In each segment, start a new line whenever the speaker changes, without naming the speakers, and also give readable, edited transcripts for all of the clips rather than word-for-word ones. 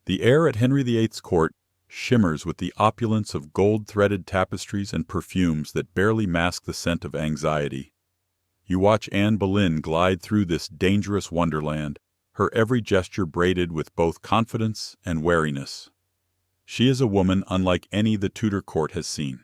The air at Henry VIII's court shimmers with the opulence of gold-threaded tapestries and perfumes that barely mask the scent of anxiety. You watch Anne Boleyn glide through this dangerous wonderland, her every gesture braided with both confidence and wariness. She is a woman unlike any the Tudor court has seen,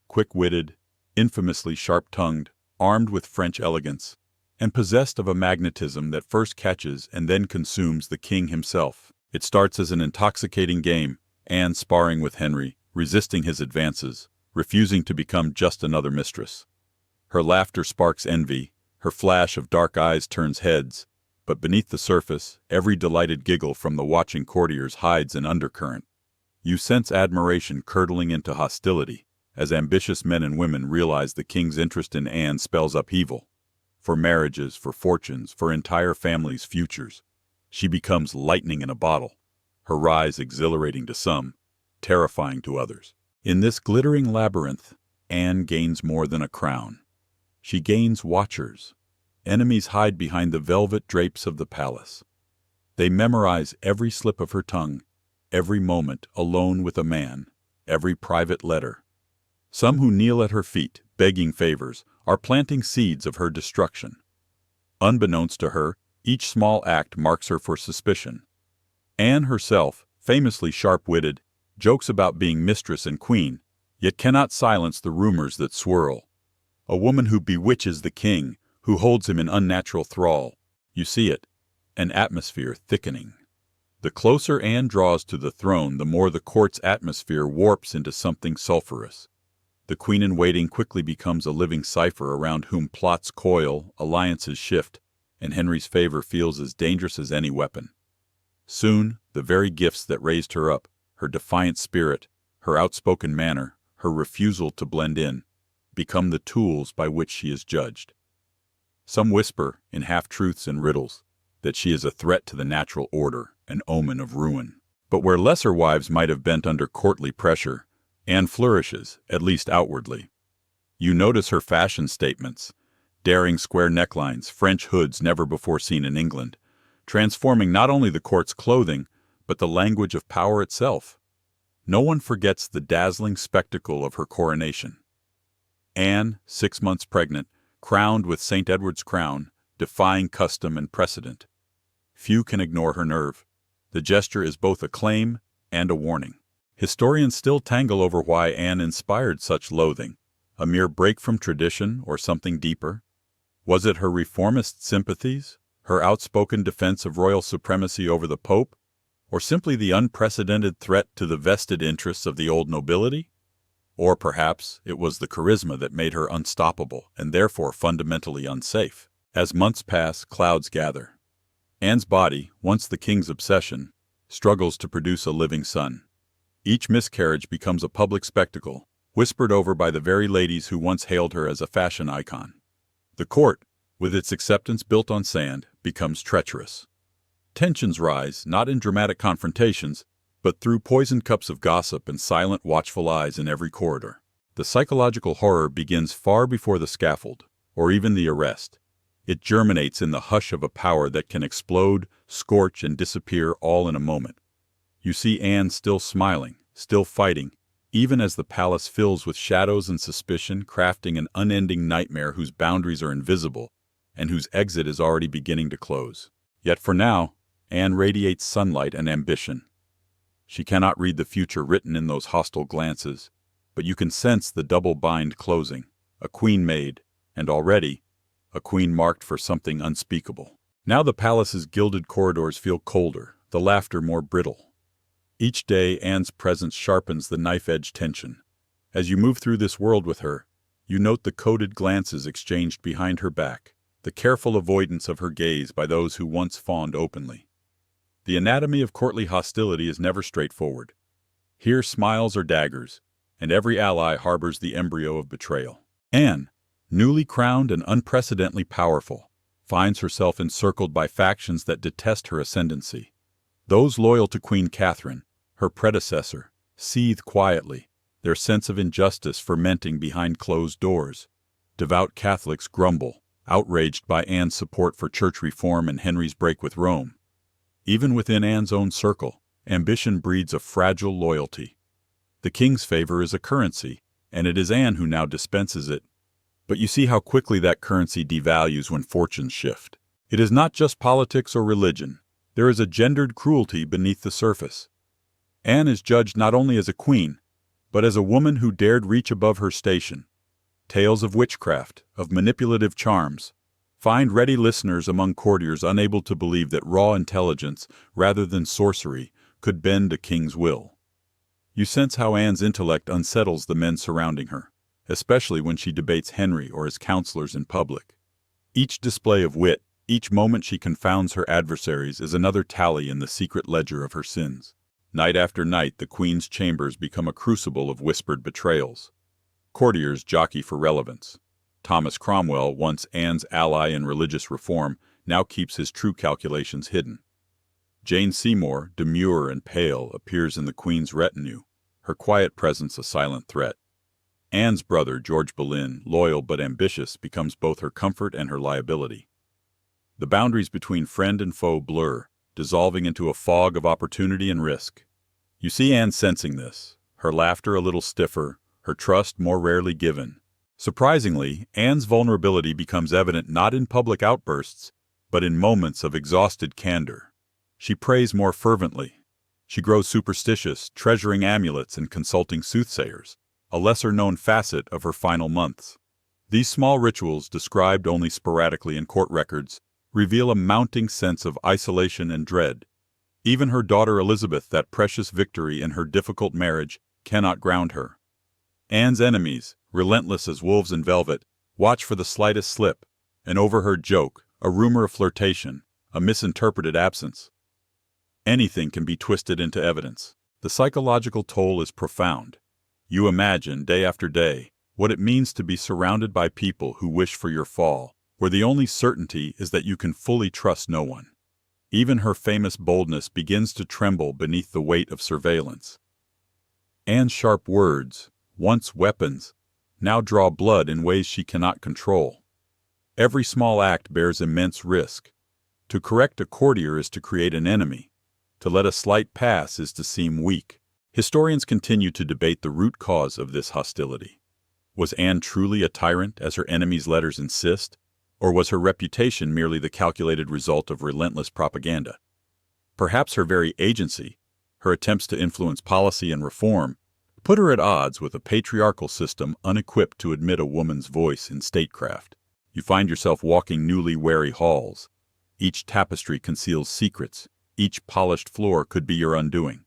quick-witted, infamously sharp-tongued, armed with French elegance, and possessed of a magnetism that first catches and then consumes the king himself. It starts as an intoxicating game, Anne sparring with Henry, resisting his advances, refusing to become just another mistress. Her laughter sparks envy, her flash of dark eyes turns heads, but beneath the surface, every delighted giggle from the watching courtiers hides an undercurrent. You sense admiration curdling into hostility, as ambitious men and women realize the king's interest in Anne spells upheaval. For marriages, for fortunes, for entire families' futures, she becomes lightning in a bottle, her rise exhilarating to some, terrifying to others. In this glittering labyrinth, Anne gains more than a crown. She gains watchers. Enemies hide behind the velvet drapes of the palace. They memorize every slip of her tongue, every moment alone with a man, every private letter. Some who kneel at her feet, begging favors, are planting seeds of her destruction. Unbeknownst to her, each small act marks her for suspicion. Anne herself, famously sharp-witted, jokes about being mistress and queen, yet cannot silence the rumors that swirl. A woman who bewitches the king, who holds him in unnatural thrall. You see it, an atmosphere thickening. The closer Anne draws to the throne, the more the court's atmosphere warps into something sulphurous. The queen-in-waiting quickly becomes a living cipher around whom plots coil, alliances shift, and Henry's favor feels as dangerous as any weapon. Soon, the very gifts that raised her up, her defiant spirit, her outspoken manner, her refusal to blend in, become the tools by which she is judged. Some whisper, in half-truths and riddles, that she is a threat to the natural order, an omen of ruin. But where lesser wives might have bent under courtly pressure, Anne flourishes, at least outwardly. You notice her fashion statements, daring square necklines, French hoods never before seen in England, transforming not only the court's clothing, but the language of power itself. No one forgets the dazzling spectacle of her coronation. Anne, 6 months pregnant, crowned with St. Edward's crown, defying custom and precedent. Few can ignore her nerve. The gesture is both a claim and a warning. Historians still tangle over why Anne inspired such loathing, a mere break from tradition or something deeper. Was it her reformist sympathies, her outspoken defense of royal supremacy over the Pope, or simply the unprecedented threat to the vested interests of the old nobility? Or perhaps it was the charisma that made her unstoppable and therefore fundamentally unsafe. As months pass, clouds gather. Anne's body, once the king's obsession, struggles to produce a living son. Each miscarriage becomes a public spectacle, whispered over by the very ladies who once hailed her as a fashion icon. The court, with its acceptance built on sand, becomes treacherous. Tensions rise, not in dramatic confrontations, but through poisoned cups of gossip and silent, watchful eyes in every corridor. The psychological horror begins far before the scaffold, or even the arrest. It germinates in the hush of a power that can explode, scorch, and disappear all in a moment. You see Anne still smiling, still fighting, even as the palace fills with shadows and suspicion, crafting an unending nightmare whose boundaries are invisible, and whose exit is already beginning to close. Yet for now, Anne radiates sunlight and ambition. She cannot read the future written in those hostile glances, but you can sense the double bind closing, a queen made, and already, a queen marked for something unspeakable. Now the palace's gilded corridors feel colder, the laughter more brittle. Each day Anne's presence sharpens the knife-edge tension. As you move through this world with her, you note the coded glances exchanged behind her back, the careful avoidance of her gaze by those who once fawned openly. The anatomy of courtly hostility is never straightforward. Here smiles are daggers, and every ally harbors the embryo of betrayal. Anne, newly crowned and unprecedentedly powerful, finds herself encircled by factions that detest her ascendancy. Those loyal to Queen Catherine, her predecessor, seethe quietly, their sense of injustice fermenting behind closed doors. Devout Catholics grumble, outraged by Anne's support for church reform and Henry's break with Rome. Even within Anne's own circle, Ambition breeds a fragile loyalty. The king's favor is a currency, and it is Anne who now dispenses it. But you see how quickly that currency devalues when fortunes shift. It is not just politics or religion. There is a gendered cruelty beneath the surface. Anne is judged not only as a queen, but as a woman who dared reach above her station. Tales of witchcraft, of manipulative charms, find ready listeners among courtiers unable to believe that raw intelligence, rather than sorcery, could bend a king's will. You sense how Anne's intellect unsettles the men surrounding her, especially when she debates Henry or his counselors in public. Each display of wit, each moment she confounds her adversaries is another tally in the secret ledger of her sins. Night after night, the Queen's chambers become a crucible of whispered betrayals. Courtiers jockey for relevance. Thomas Cromwell, once Anne's ally in religious reform, now keeps his true calculations hidden. Jane Seymour, demure and pale, appears in the Queen's retinue, her quiet presence a silent threat. Anne's brother, George Boleyn, loyal but ambitious, becomes both her comfort and her liability. The boundaries between friend and foe blur, dissolving into a fog of opportunity and risk. You see Anne sensing this, her laughter a little stiffer, her trust more rarely given. Surprisingly, Anne's vulnerability becomes evident not in public outbursts, but in moments of exhausted candor. She prays more fervently. She grows superstitious, treasuring amulets and consulting soothsayers, a lesser-known facet of her final months. These small rituals, described only sporadically in court records, reveal a mounting sense of isolation and dread. Even her daughter Elizabeth, that precious victory in her difficult marriage, cannot ground her. Anne's enemies, relentless as wolves in velvet, watch for the slightest slip, an overheard joke, a rumor of flirtation, a misinterpreted absence. Anything can be twisted into evidence. The psychological toll is profound. You imagine, day after day, what it means to be surrounded by people who wish for your fall, where the only certainty is that you can fully trust no one. Even her famous boldness begins to tremble beneath the weight of surveillance. Anne's sharp words, once weapons, now draw blood in ways she cannot control. Every small act bears immense risk. To correct a courtier is to create an enemy. To let a slight pass is to seem weak. Historians continue to debate the root cause of this hostility. Was Anne truly a tyrant, as her enemies' letters insist? Or was her reputation merely the calculated result of relentless propaganda? Perhaps her very agency, her attempts to influence policy and reform, put her at odds with a patriarchal system unequipped to admit a woman's voice in statecraft. You find yourself walking newly wary halls. Each tapestry conceals secrets. Each polished floor could be your undoing.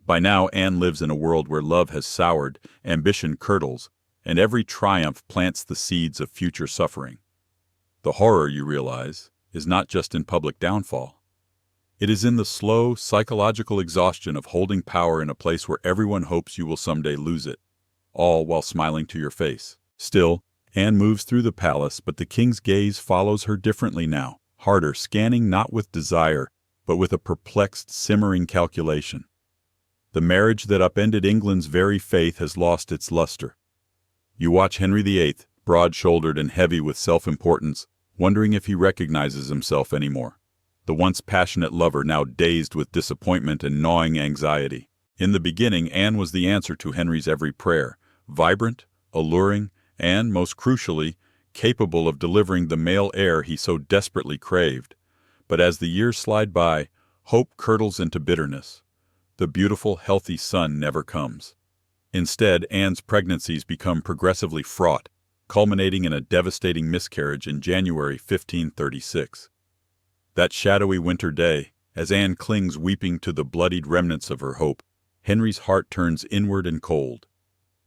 By now, Anne lives in a world where love has soured, ambition curdles, and every triumph plants the seeds of future suffering. The horror, you realize, is not just in public downfall. It is in the slow, psychological exhaustion of holding power in a place where everyone hopes you will someday lose it, all while smiling to your face. Still, Anne moves through the palace, but the king's gaze follows her differently now, harder, scanning not with desire, but with a perplexed, simmering calculation. The marriage that upended England's very faith has lost its luster. You watch Henry VIII, broad-shouldered and heavy with self-importance, wondering if he recognizes himself anymore. The once passionate lover now dazed with disappointment and gnawing anxiety. In the beginning, Anne was the answer to Henry's every prayer, vibrant, alluring, and, most crucially, capable of delivering the male heir he so desperately craved. But as the years slide by, hope curdles into bitterness. The beautiful, healthy son never comes. Instead, Anne's pregnancies become progressively fraught, culminating in a devastating miscarriage in January 1536. That shadowy winter day, as Anne clings weeping to the bloodied remnants of her hope, Henry's heart turns inward and cold.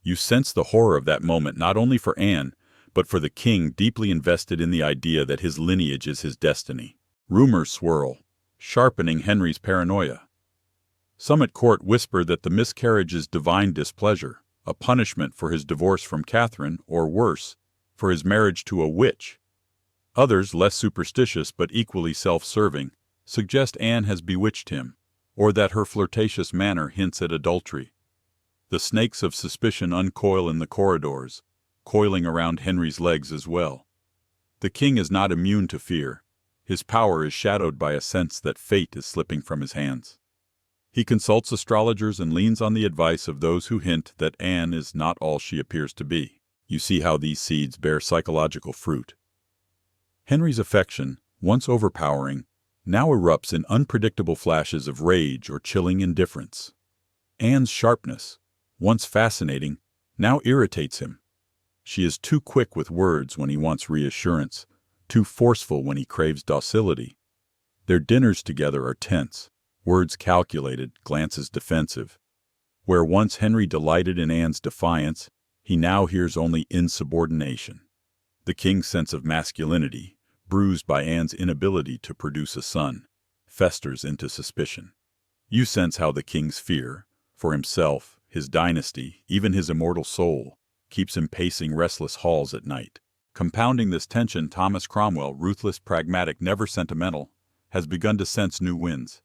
You sense the horror of that moment not only for Anne, but for the king deeply invested in the idea that his lineage is his destiny. Rumors swirl, sharpening Henry's paranoia. Some at court whisper that the miscarriage is divine displeasure, a punishment for his divorce from Catherine, or worse, for his marriage to a witch. Others, less superstitious but equally self-serving, suggest Anne has bewitched him, or that her flirtatious manner hints at adultery. The snakes of suspicion uncoil in the corridors, coiling around Henry's legs as well. The king is not immune to fear. His power is shadowed by a sense that fate is slipping from his hands. He consults astrologers and leans on the advice of those who hint that Anne is not all she appears to be. You see how these seeds bear psychological fruit. Henry's affection, once overpowering, now erupts in unpredictable flashes of rage or chilling indifference. Anne's sharpness, once fascinating, now irritates him. She is too quick with words when he wants reassurance, too forceful when he craves docility. Their dinners together are tense, words calculated, glances defensive. Where once Henry delighted in Anne's defiance, he now hears only insubordination. The king's sense of masculinity, bruised by Anne's inability to produce a son, festers into suspicion. You sense how the king's fear, for himself, his dynasty, even his immortal soul, keeps him pacing restless halls at night. Compounding this tension, Thomas Cromwell, ruthless, pragmatic, never sentimental, has begun to sense new winds.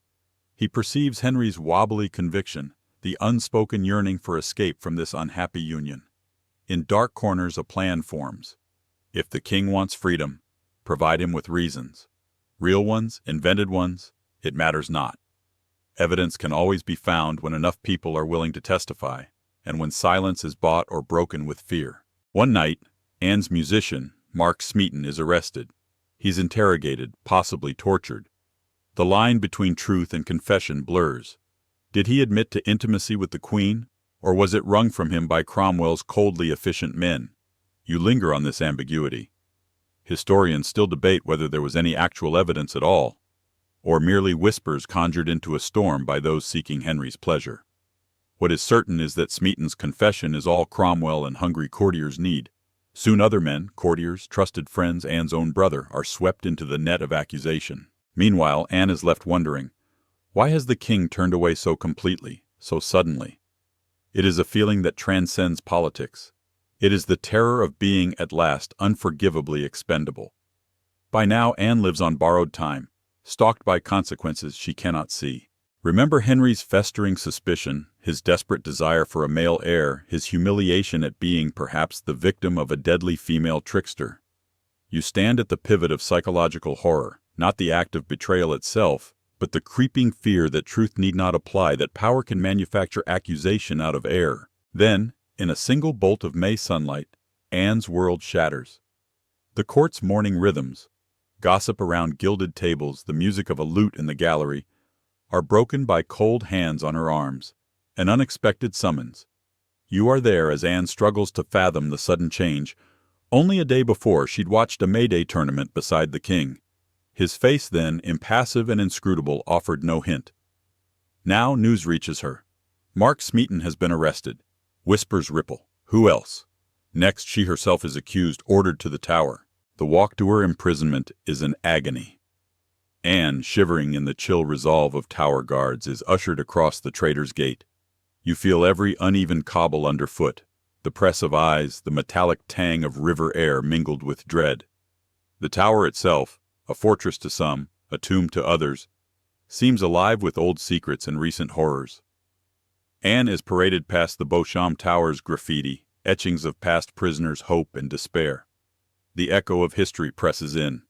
He perceives Henry's wobbly conviction, the unspoken yearning for escape from this unhappy union. In dark corners a plan forms. If the king wants freedom, provide him with reasons. Real ones, invented ones, it matters not. Evidence can always be found when enough people are willing to testify, and when silence is bought or broken with fear. One night, Anne's musician, Mark Smeaton, is arrested. He's interrogated, possibly tortured. The line between truth and confession blurs. Did he admit to intimacy with the Queen, or was it wrung from him by Cromwell's coldly efficient men? You linger on this ambiguity. Historians still debate whether there was any actual evidence at all, or merely whispers conjured into a storm by those seeking Henry's pleasure. What is certain is that Smeaton's confession is all Cromwell and hungry courtiers need. Soon other men, courtiers, trusted friends, Anne's own brother, are swept into the net of accusation. Meanwhile, Anne is left wondering, why has the king turned away so completely, so suddenly? It is a feeling that transcends politics. It is the terror of being, at last, unforgivably expendable. By now, Anne lives on borrowed time, stalked by consequences she cannot see. Remember Henry's festering suspicion, his desperate desire for a male heir, his humiliation at being perhaps the victim of a deadly female trickster. You stand at the pivot of psychological horror, not the act of betrayal itself, but the creeping fear that truth need not apply, that power can manufacture accusation out of air. Then, in a single bolt of May sunlight, Anne's world shatters. The court's morning rhythms, gossip around gilded tables, the music of a lute in the gallery, are broken by cold hands on her arms, an unexpected summons. You are there as Anne struggles to fathom the sudden change. Only a day before, she'd watched a May Day tournament beside the king. His face then, impassive and inscrutable, offered no hint. Now news reaches her. Mark Smeaton has been arrested. Whispers ripple. Who else? Next, she herself is accused, ordered to the Tower. The walk to her imprisonment is an agony. Anne, shivering in the chill resolve of Tower guards, is ushered across the Traitor's Gate. You feel every uneven cobble underfoot, the press of eyes, the metallic tang of river air mingled with dread. The Tower itself, a fortress to some, a tomb to others, seems alive with old secrets and recent horrors. Anne is paraded past the Beauchamp Tower's graffiti, etchings of past prisoners' hope and despair. The echo of history presses in.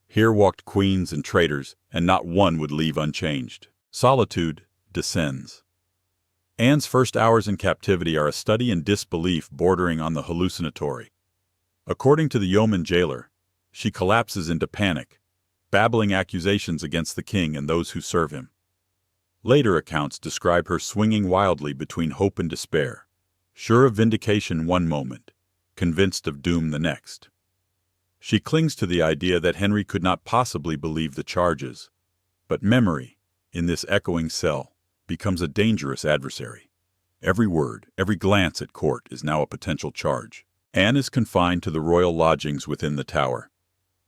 Here walked queens and traitors, and not one would leave unchanged. Solitude descends. Anne's first hours in captivity are a study in disbelief bordering on the hallucinatory. According to the yeoman jailer, she collapses into panic, babbling accusations against the king and those who serve him. Later accounts describe her swinging wildly between hope and despair, sure of vindication one moment, convinced of doom the next. She clings to the idea that Henry could not possibly believe the charges, but memory, in this echoing cell, becomes a dangerous adversary. Every word, every glance at court is now a potential charge. Anne is confined to the royal lodgings within the Tower,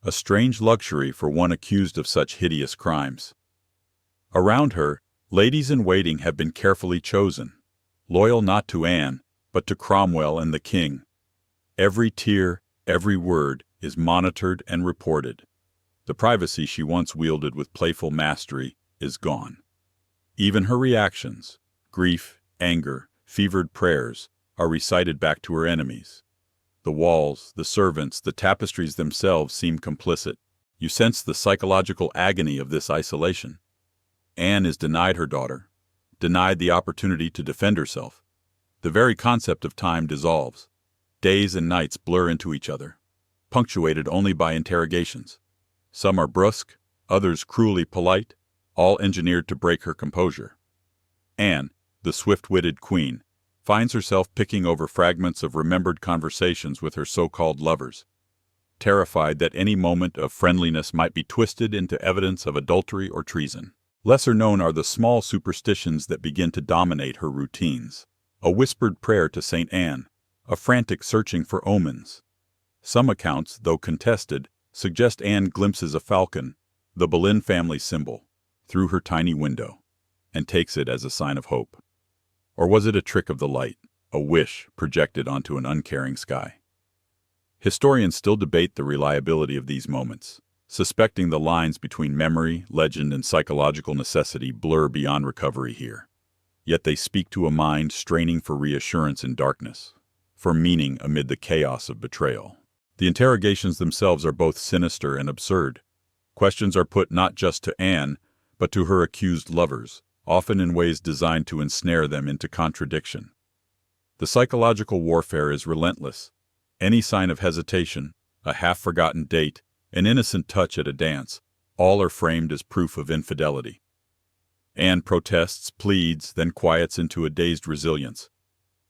a strange luxury for one accused of such hideous crimes. Around her, ladies-in-waiting have been carefully chosen, loyal not to Anne, but to Cromwell and the king. Every tear, every word, is monitored and reported. The privacy she once wielded with playful mastery is gone. Even her reactions, grief, anger, fevered prayers, are recited back to her enemies. The walls, the servants, the tapestries themselves seem complicit. You sense the psychological agony of this isolation. Anne is denied her daughter. denied the opportunity to defend herself. The very concept of time dissolves. Days and nights blur into each other, punctuated only by interrogations. Some are brusque, others cruelly polite, all engineered to break her composure. Anne, the swift-witted queen, finds herself picking over fragments of remembered conversations with her so-called lovers, terrified that any moment of friendliness might be twisted into evidence of adultery or treason. Lesser known are the small superstitions that begin to dominate her routines. A whispered prayer to St. Anne, a frantic searching for omens. Some accounts, though contested, suggest Anne glimpses a falcon, the Boleyn family symbol, through her tiny window, and takes it as a sign of hope. Or was it a trick of the light, a wish projected onto an uncaring sky? Historians still debate the reliability of these moments, suspecting the lines between memory, legend, and psychological necessity blur beyond recovery here. Yet they speak to a mind straining for reassurance in darkness, for meaning amid the chaos of betrayal. The interrogations themselves are both sinister and absurd. Questions are put not just to Anne, but to her accused lovers, often in ways designed to ensnare them into contradiction. The psychological warfare is relentless. Any sign of hesitation, a half-forgotten date, an innocent touch at a dance, all are framed as proof of infidelity. Anne protests, pleads, then quiets into a dazed resilience.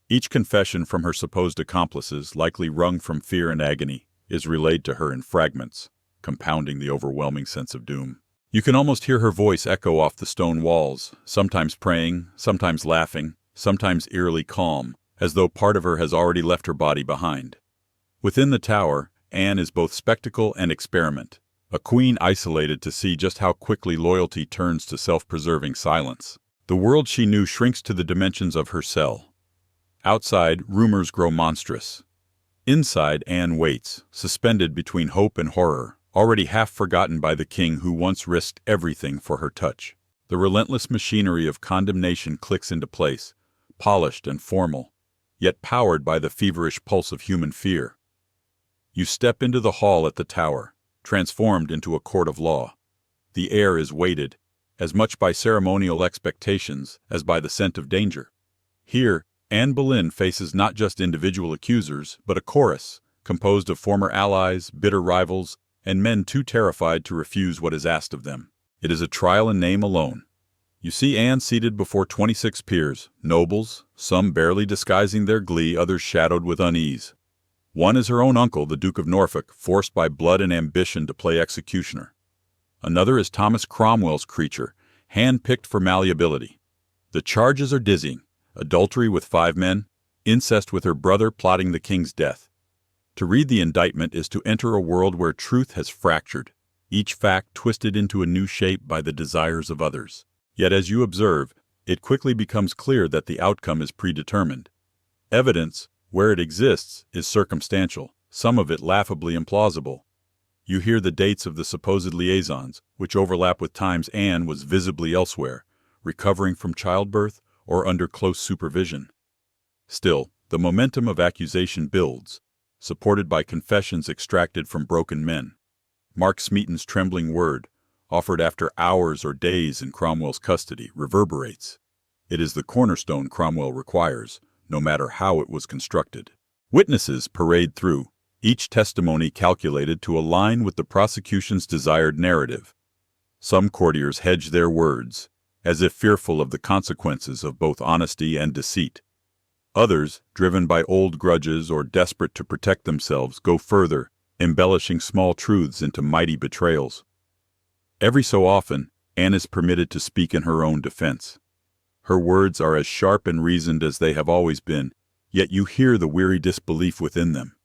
Each confession from her supposed accomplices, likely wrung from fear and agony, is relayed to her in fragments, compounding the overwhelming sense of doom. You can almost hear her voice echo off the stone walls, sometimes praying, sometimes laughing, sometimes eerily calm, as though part of her has already left her body behind. Within the tower, Anne is both spectacle and experiment, a queen isolated to see just how quickly loyalty turns to self-preserving silence. The world she knew shrinks to the dimensions of her cell. Outside, rumors grow monstrous. Inside, Anne waits, suspended between hope and horror, already half forgotten by the king who once risked everything for her touch. The relentless machinery of condemnation clicks into place, polished and formal, yet powered by the feverish pulse of human fear. You step into the hall at the tower, transformed into a court of law. The air is weighted, as much by ceremonial expectations as by the scent of danger. Here, Anne Boleyn faces not just individual accusers, but a chorus, composed of former allies, bitter rivals, and men too terrified to refuse what is asked of them. It is a trial in name alone. You see Anne seated before 26 peers, nobles, some barely disguising their glee, others shadowed with unease. One is her own uncle, the Duke of Norfolk, forced by blood and ambition to play executioner. Another is Thomas Cromwell's creature, hand-picked for malleability. The charges are dizzying: adultery with 5 men, incest with her brother plotting the king's death. To read the indictment is to enter a world where truth has fractured, each fact twisted into a new shape by the desires of others. Yet as you observe, it quickly becomes clear that the outcome is predetermined. Evidence, where it exists, is circumstantial, some of it laughably implausible. You hear the dates of the supposed liaisons, which overlap with times Anne was visibly elsewhere, recovering from childbirth or under close supervision. Still, the momentum of accusation builds, supported by confessions extracted from broken men. Mark Smeaton's trembling word, offered after hours or days in Cromwell's custody, reverberates. It is the cornerstone Cromwell requires, no matter how it was constructed. Witnesses parade through, each testimony calculated to align with the prosecution's desired narrative. Some courtiers hedge their words, as if fearful of the consequences of both honesty and deceit. Others, driven by old grudges or desperate to protect themselves, go further, embellishing small truths into mighty betrayals. Every so often, Anne is permitted to speak in her own defense. Her words are as sharp and reasoned as they have always been, yet you hear the weary disbelief within them.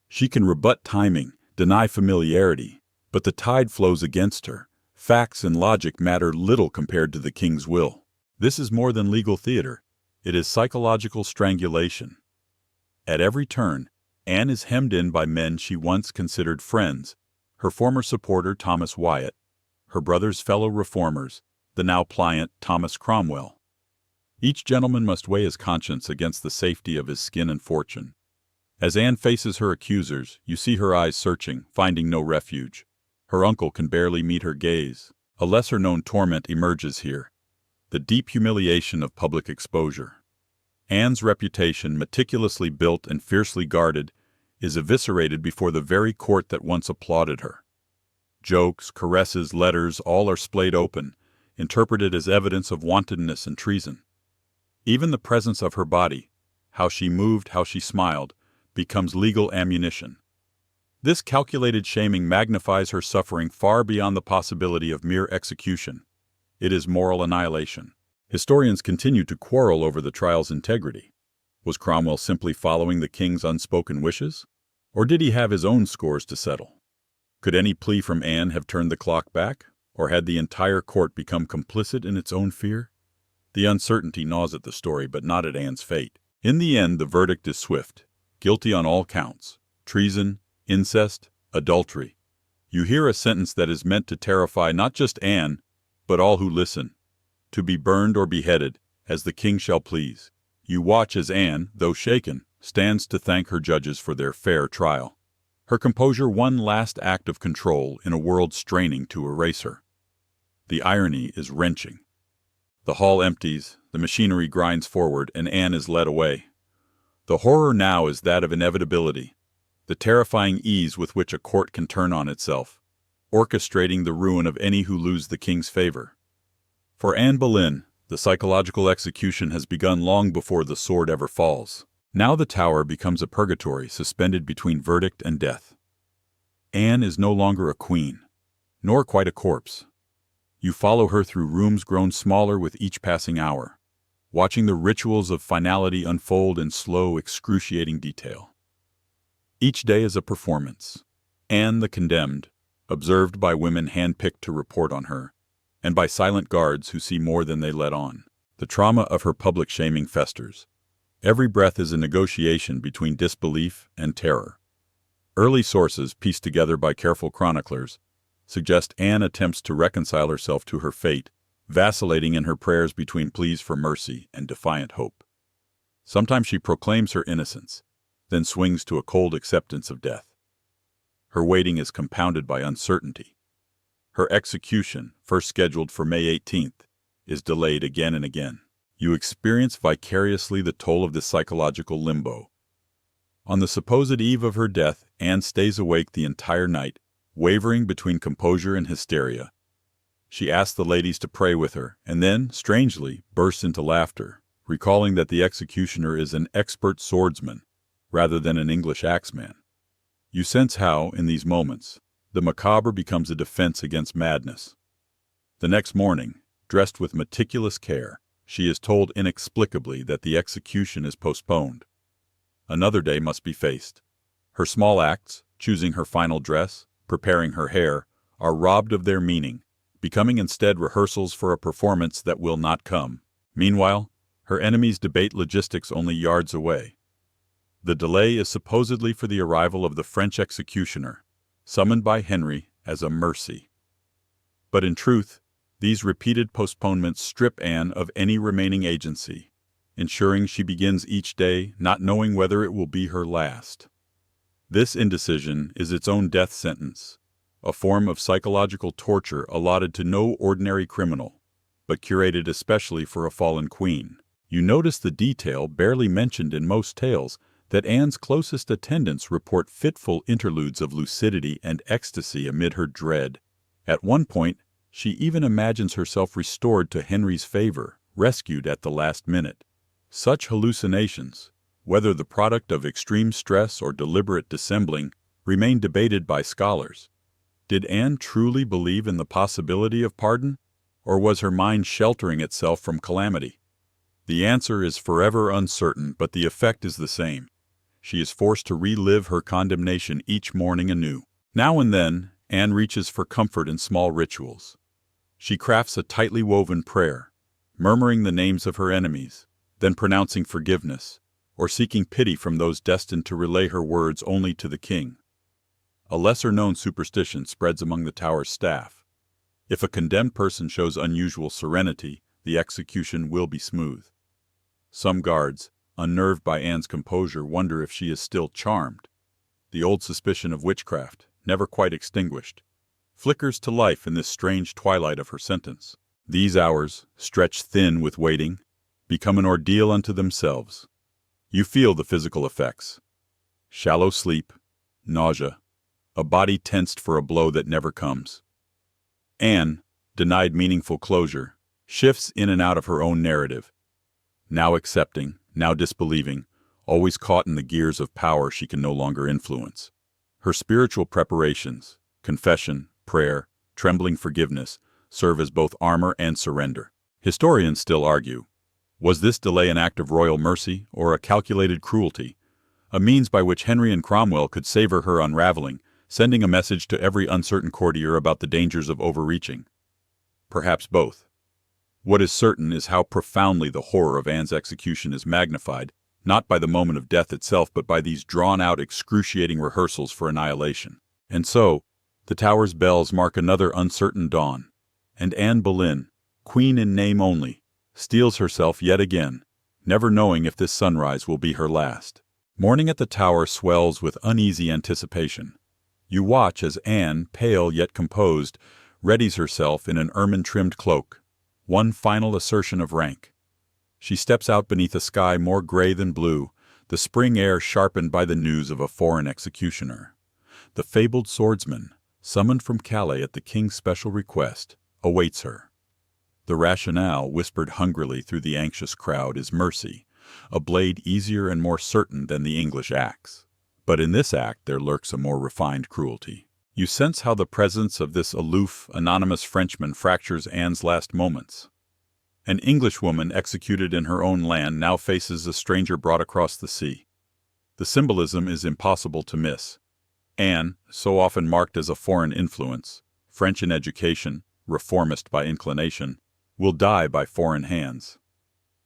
She can rebut timing, deny familiarity, but the tide flows against her. Facts and logic matter little compared to the king's will. This is more than legal theater. It is psychological strangulation. At every turn, Anne is hemmed in by men she once considered friends, her former supporter Thomas Wyatt, her brother's fellow reformers, the now pliant Thomas Cromwell. Each gentleman must weigh his conscience against the safety of his skin and fortune. As Anne faces her accusers, you see her eyes searching, finding no refuge. Her uncle can barely meet her gaze. A lesser-known torment emerges here. The deep humiliation of public exposure. Anne's reputation, meticulously built and fiercely guarded, is eviscerated before the very court that once applauded her. Jokes, caresses, letters, all are splayed open, interpreted as evidence of wantonness and treason. Even the presence of her body, how she moved, how she smiled, becomes legal ammunition. This calculated shaming magnifies her suffering far beyond the possibility of mere execution. It is moral annihilation. Historians continue to quarrel over the trial's integrity. Was Cromwell simply following the king's unspoken wishes? Or did he have his own scores to settle? Could any plea from Anne have turned the clock back? Or had the entire court become complicit in its own fear? The uncertainty gnaws at the story, but not at Anne's fate. In the end, the verdict is swift. Guilty on all counts. Treason, incest, adultery. You hear a sentence that is meant to terrify not just Anne, but all who listen. To be burned or beheaded, as the king shall please. You watch as Anne, though shaken, stands to thank her judges for their fair trial. Her composure one last act of control in a world straining to erase her. The irony is wrenching. The hall empties, the machinery grinds forward, and Anne is led away. The horror now is that of inevitability, the terrifying ease with which a court can turn on itself, orchestrating the ruin of any who lose the king's favor. For Anne Boleyn, the psychological execution has begun long before the sword ever falls. Now the tower becomes a purgatory suspended between verdict and death. Anne is no longer a queen, nor quite a corpse. You follow her through rooms grown smaller with each passing hour, watching the rituals of finality unfold in slow, excruciating detail. Each day is a performance. Anne the condemned, observed by women handpicked to report on her, and by silent guards who see more than they let on. The trauma of her public shaming festers. Every breath is a negotiation between disbelief and terror. Early sources, pieced together by careful chroniclers, suggest Anne attempts to reconcile herself to her fate, vacillating in her prayers between pleas for mercy and defiant hope. Sometimes she proclaims her innocence, then swings to a cold acceptance of death. Her waiting is compounded by uncertainty. Her execution, first scheduled for May 18th, is delayed again and again. You experience vicariously the toll of this psychological limbo. On the supposed eve of her death, Anne stays awake the entire night, wavering between composure and hysteria. She asks the ladies to pray with her, and then, strangely, bursts into laughter, recalling that the executioner is an expert swordsman, rather than an English axeman. You sense how, in these moments, the macabre becomes a defense against madness. The next morning, dressed with meticulous care, she is told inexplicably that the execution is postponed. Another day must be faced. Her small acts, choosing her final dress, preparing her hair, are robbed of their meaning, becoming instead rehearsals for a performance that will not come. Meanwhile, her enemies debate logistics only yards away. The delay is supposedly for the arrival of the French executioner, summoned by Henry as a mercy. But in truth, these repeated postponements strip Anne of any remaining agency, ensuring she begins each day not knowing whether it will be her last. This indecision is its own death sentence, a form of psychological torture allotted to no ordinary criminal, but curated especially for a fallen queen. You notice the detail, barely mentioned in most tales, that Anne's closest attendants report fitful interludes of lucidity and ecstasy amid her dread. At one point, she even imagines herself restored to Henry's favor, rescued at the last minute. Such hallucinations, whether the product of extreme stress or deliberate dissembling, remain debated by scholars. Did Anne truly believe in the possibility of pardon, or was her mind sheltering itself from calamity? The answer is forever uncertain, but the effect is the same. She is forced to relive her condemnation each morning anew. Now and then, Anne reaches for comfort in small rituals. She crafts a tightly woven prayer, murmuring the names of her enemies, then pronouncing forgiveness, or seeking pity from those destined to relay her words only to the king. A lesser-known superstition spreads among the tower's staff. If a condemned person shows unusual serenity, the execution will be smooth. Some guards, unnerved by Anne's composure, wonder if she is still charmed. The old suspicion of witchcraft, never quite extinguished, flickers to life in this strange twilight of her sentence. These hours, stretched thin with waiting, become an ordeal unto themselves. You feel the physical effects. Shallow sleep, nausea, a body tensed for a blow that never comes. Anne, denied meaningful closure, shifts in and out of her own narrative, now accepting, now disbelieving, always caught in the gears of power she can no longer influence. Her spiritual preparations, confession, prayer, trembling forgiveness, serve as both armor and surrender. Historians still argue, was this delay an act of royal mercy or a calculated cruelty, a means by which Henry and Cromwell could savor her unraveling, sending a message to every uncertain courtier about the dangers of overreaching? Perhaps both. What is certain is how profoundly the horror of Anne's execution is magnified, not by the moment of death itself, but by these drawn-out, excruciating rehearsals for annihilation. And so, the Tower's bells mark another uncertain dawn, and Anne Boleyn, queen in name only, steels herself yet again, never knowing if this sunrise will be her last. Morning at the Tower swells with uneasy anticipation. You watch as Anne, pale yet composed, readies herself in an ermine-trimmed cloak, one final assertion of rank. She steps out beneath a sky more gray than blue, the spring air sharpened by the news of a foreign executioner. The fabled swordsman, summoned from Calais at the king's special request, awaits her. The rationale, whispered hungrily through the anxious crowd, is mercy, a blade easier and more certain than the English axe. But in this act there lurks a more refined cruelty. You sense how the presence of this aloof, anonymous Frenchman fractures Anne's last moments. An Englishwoman executed in her own land now faces a stranger brought across the sea. The symbolism is impossible to miss. Anne, so often marked as a foreign influence, French in education, reformist by inclination, will die by foreign hands.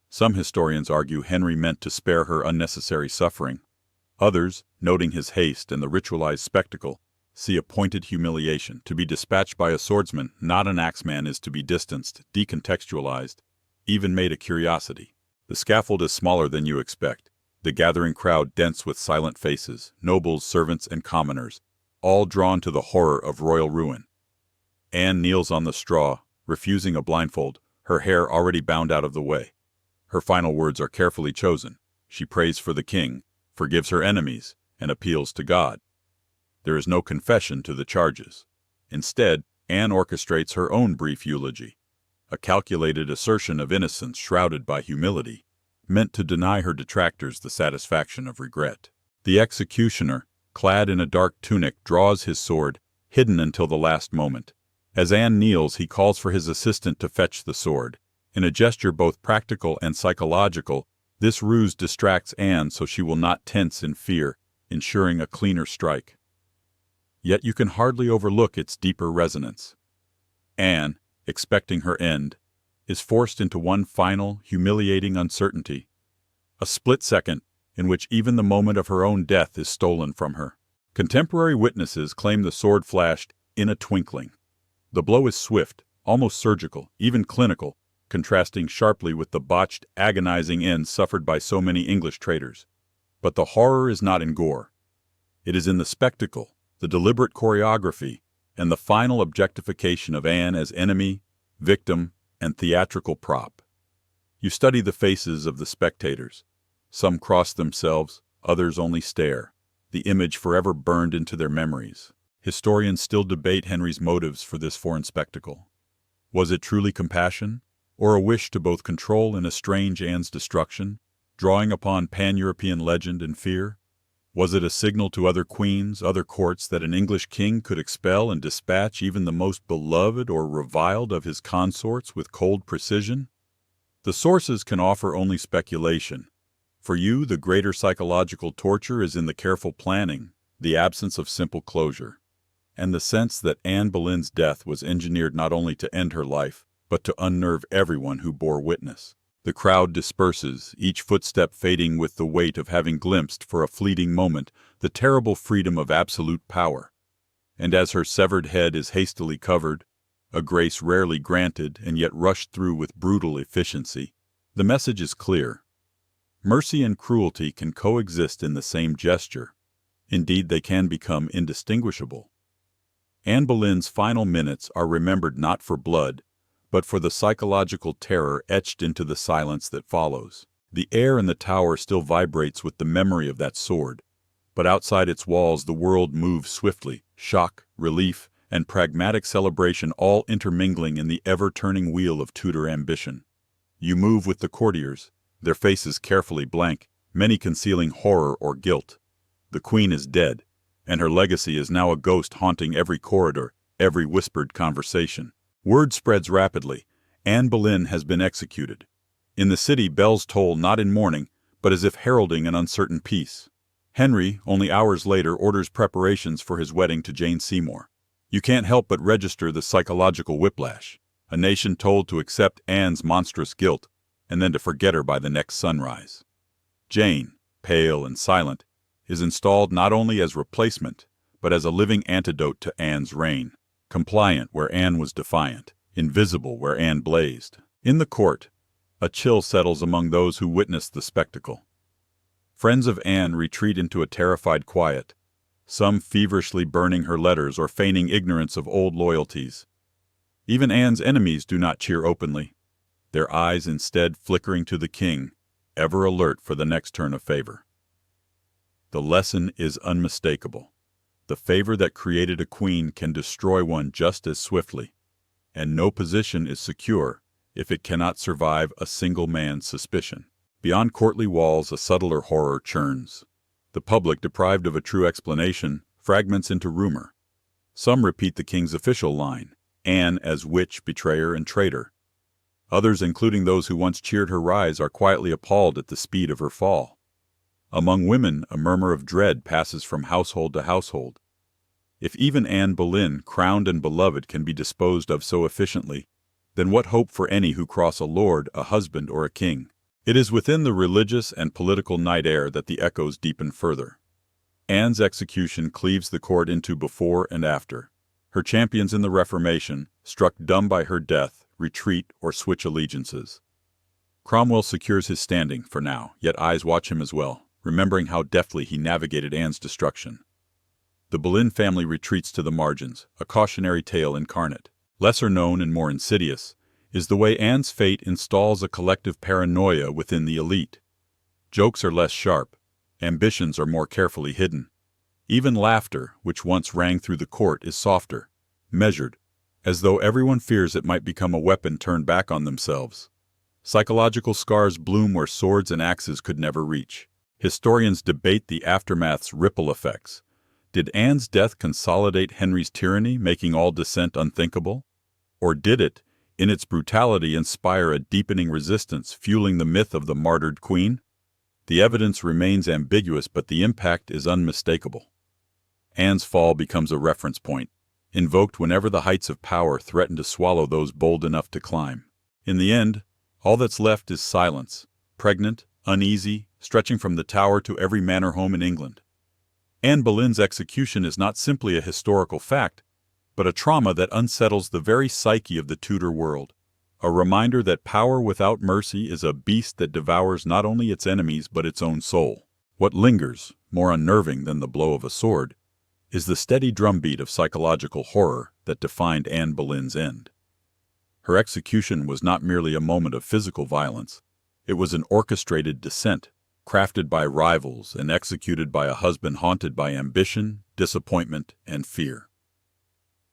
Some historians argue Henry meant to spare her unnecessary suffering. Others, noting his haste and the ritualized spectacle, see a pointed humiliation. To be dispatched by a swordsman, not an axeman, is to be distanced, decontextualized, even made a curiosity. The scaffold is smaller than you expect, the gathering crowd dense with silent faces, nobles, servants, and commoners, all drawn to the horror of royal ruin. Anne kneels on the straw, refusing a blindfold, her hair already bound out of the way. Her final words are carefully chosen. She prays for the king, forgives her enemies, and appeals to God. There is no confession to the charges. Instead, Anne orchestrates her own brief eulogy, a calculated assertion of innocence shrouded by humility, meant to deny her detractors the satisfaction of regret. The executioner, clad in a dark tunic, draws his sword, hidden until the last moment. As Anne kneels, he calls for his assistant to fetch the sword. In a gesture both practical and psychological, this ruse distracts Anne so she will not tense in fear, ensuring a cleaner strike. Yet you can hardly overlook its deeper resonance. Anne, expecting her end, is forced into one final, humiliating uncertainty, a split second in which even the moment of her own death is stolen from her. Contemporary witnesses claim the sword flashed in a twinkling. The blow is swift, almost surgical, even clinical, contrasting sharply with the botched, agonizing end suffered by so many English traitors. But the horror is not in gore. It is in the spectacle, the deliberate choreography, and the final objectification of Anne as enemy, victim, and theatrical prop. You study the faces of the spectators. Some cross themselves, others only stare, the image forever burned into their memories. Historians still debate Henry's motives for this foreign spectacle. Was it truly compassion, or a wish to both control and estrange Anne's destruction, drawing upon pan-European legend and fear? Was it a signal to other queens, other courts, that an English king could expel and dispatch even the most beloved or reviled of his consorts with cold precision? The sources can offer only speculation. For you, the greater psychological torture is in the careful planning, the absence of simple closure, and the sense that Anne Boleyn's death was engineered not only to end her life, but to unnerve everyone who bore witness. The crowd disperses, each footstep fading with the weight of having glimpsed for a fleeting moment the terrible freedom of absolute power. And as her severed head is hastily covered, a grace rarely granted and yet rushed through with brutal efficiency, the message is clear. Mercy and cruelty can coexist in the same gesture. Indeed, they can become indistinguishable. Anne Boleyn's final minutes are remembered not for blood, but for the psychological terror etched into the silence that follows. The air in the tower still vibrates with the memory of that sword, but outside its walls the world moves swiftly, shock, relief, and pragmatic celebration all intermingling in the ever-turning wheel of Tudor ambition. You move with the courtiers, their faces carefully blank, many concealing horror or guilt. The queen is dead, and her legacy is now a ghost haunting every corridor, every whispered conversation. Word spreads rapidly. Anne Boleyn has been executed. In the city, bells toll not in mourning, but as if heralding an uncertain peace. Henry, only hours later, orders preparations for his wedding to Jane Seymour. You can't help but register the psychological whiplash. A nation told to accept Anne's monstrous guilt, and then to forget her by the next sunrise. Jane, pale and silent, is installed not only as replacement, but as a living antidote to Anne's reign. Compliant where Anne was defiant, invisible where Anne blazed. In the court, a chill settles among those who witness the spectacle. Friends of Anne retreat into a terrified quiet, some feverishly burning her letters or feigning ignorance of old loyalties. Even Anne's enemies do not cheer openly, their eyes instead flickering to the king, ever alert for the next turn of favor. The lesson is unmistakable. The favor that created a queen can destroy one just as swiftly, and no position is secure if it cannot survive a single man's suspicion. Beyond courtly walls, a subtler horror churns. The public, deprived of a true explanation, fragments into rumor. Some repeat the king's official line, Anne as witch, betrayer, and traitor. Others, including those who once cheered her rise, are quietly appalled at the speed of her fall. Among women, a murmur of dread passes from household to household. If even Anne Boleyn, crowned and beloved, can be disposed of so efficiently, then what hope for any who cross a lord, a husband, or a king? It is within the religious and political night air that the echoes deepen further. Anne's execution cleaves the court into before and after. Her champions in the Reformation, struck dumb by her death, retreat or switch allegiances. Cromwell secures his standing, for now, yet eyes watch him as well, remembering how deftly he navigated Anne's destruction. The Boleyn family retreats to the margins, a cautionary tale incarnate. Lesser known and more insidious is the way Anne's fate installs a collective paranoia within the elite. Jokes are less sharp, ambitions are more carefully hidden. Even laughter, which once rang through the court, is softer, measured, as though everyone fears it might become a weapon turned back on themselves. Psychological scars bloom where swords and axes could never reach. Historians debate the aftermath's ripple effects. Did Anne's death consolidate Henry's tyranny, making all dissent unthinkable? Or did it, in its brutality, inspire a deepening resistance, fueling the myth of the martyred queen? The evidence remains ambiguous, but the impact is unmistakable. Anne's fall becomes a reference point, invoked whenever the heights of power threaten to swallow those bold enough to climb. In the end, all that's left is silence, pregnant, uneasy, stretching from the Tower to every manor home in England. Anne Boleyn's execution is not simply a historical fact, but a trauma that unsettles the very psyche of the Tudor world, a reminder that power without mercy is a beast that devours not only its enemies but its own soul. What lingers, more unnerving than the blow of a sword, is the steady drumbeat of psychological horror that defined Anne Boleyn's end. Her execution was not merely a moment of physical violence, it was an orchestrated descent, crafted by rivals and executed by a husband haunted by ambition, disappointment, and fear.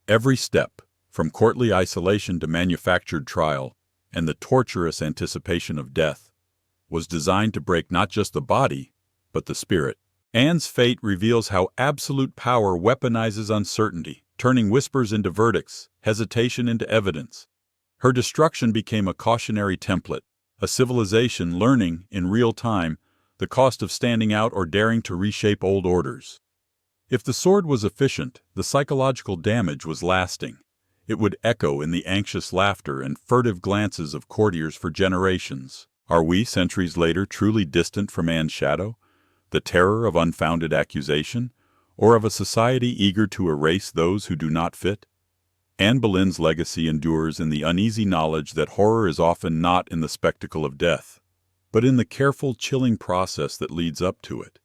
Every step, from courtly isolation to manufactured trial, and the torturous anticipation of death, was designed to break not just the body, but the spirit. Anne's fate reveals how absolute power weaponizes uncertainty, turning whispers into verdicts, hesitation into evidence. Her destruction became a cautionary template, a civilization learning, in real time, the cost of standing out or daring to reshape old orders. If the sword was efficient, the psychological damage was lasting. It would echo in the anxious laughter and furtive glances of courtiers for generations. Are we, centuries later, truly distant from Anne's shadow, the terror of unfounded accusation, or of a society eager to erase those who do not fit? Anne Boleyn's legacy endures in the uneasy knowledge that horror is often not in the spectacle of death, but in the careful, chilling process that leads up to it.